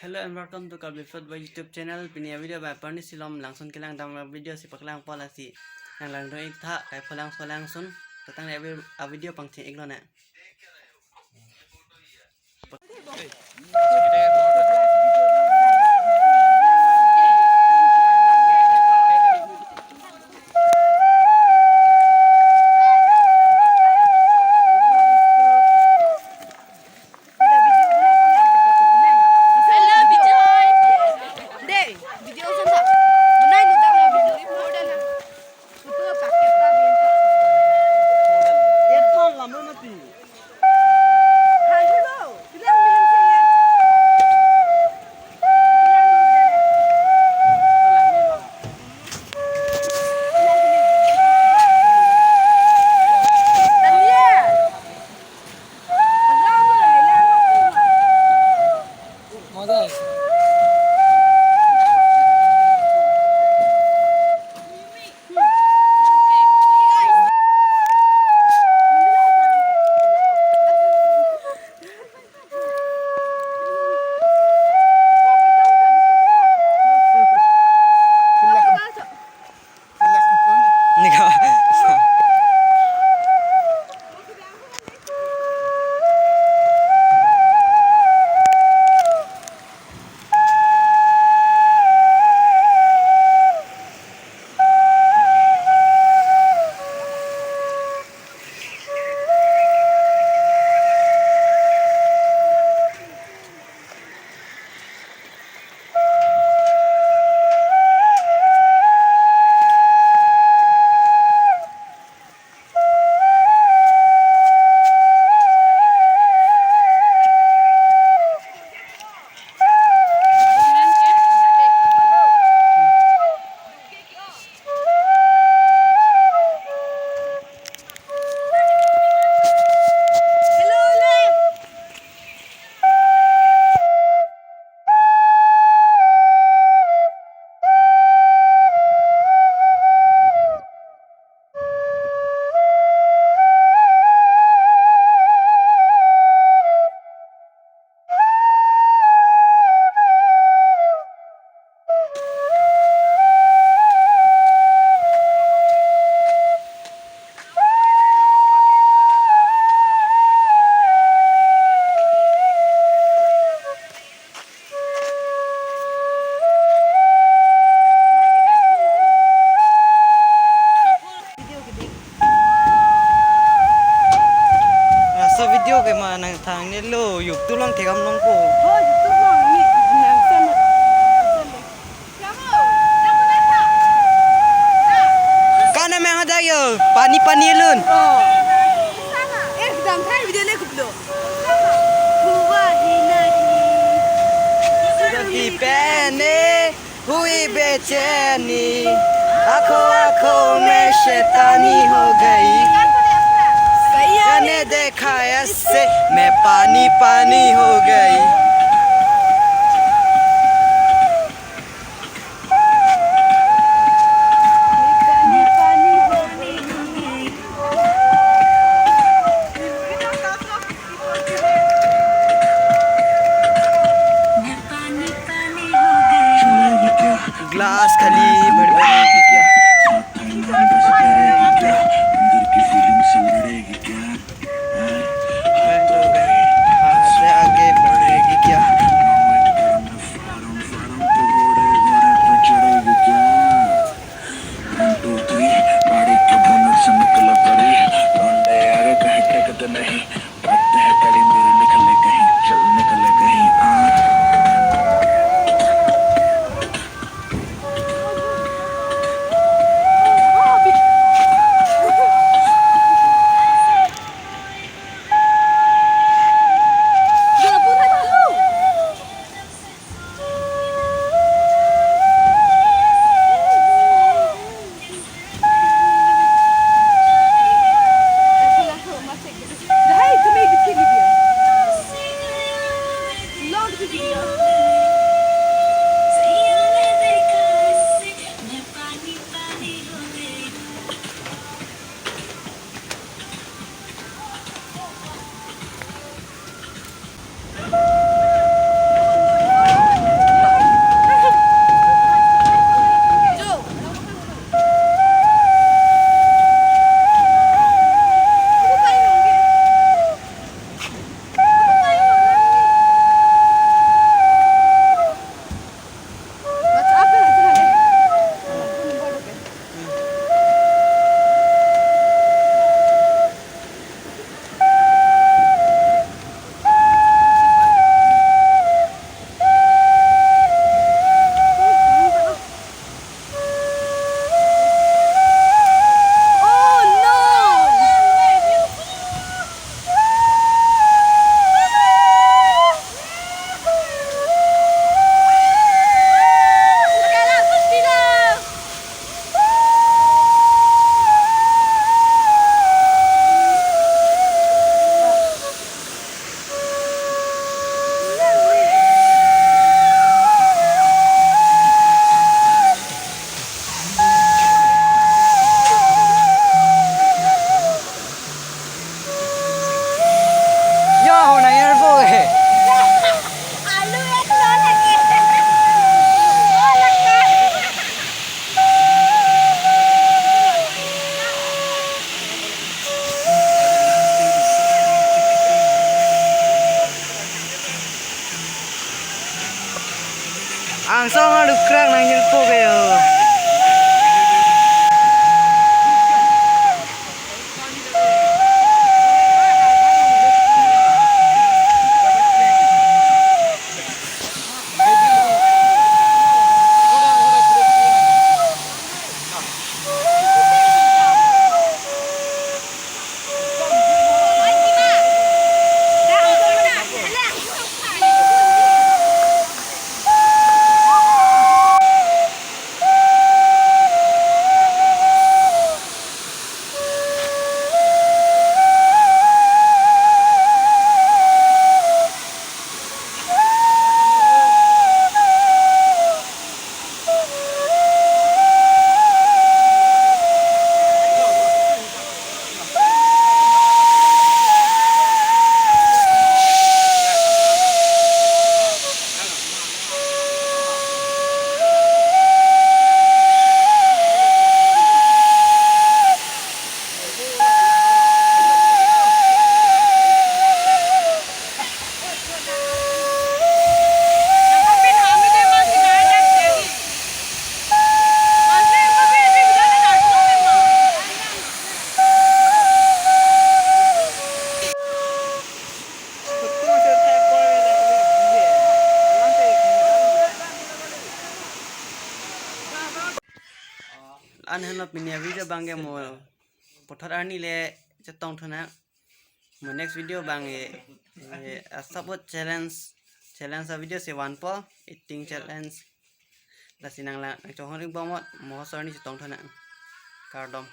Hello and welcome to Karbi Flute Boy YouTube channel. Pinia video by Perni Silom langsun kilang dam video si paklang polasi. Yang lang do ikta Kaipho langso langsun. Tatang a video pangci iglo na. Video ke mana thang ni lo yuk tu lang thegam nong ko oh yuk tu lang ni nang sen kana me ha yo pani pani lun oh sana ekdam thai video le kuplo huwa hinahi sudaki pene hui becheni आँखों में शैतानी हो गई मैंने देखा ऐसे मैं पानी पानी हो गई ग्लास खाली भड़बड़ेगी क्या आगे बढ़ेगी क्या ang song aduk krak nang jil pogayo an hello pinia video bangge mo pothor ani le chetong thona mo next video bange support challenge a video se one po eating challenge la sinang la chong hori bomot mo sorni chetong thona kardom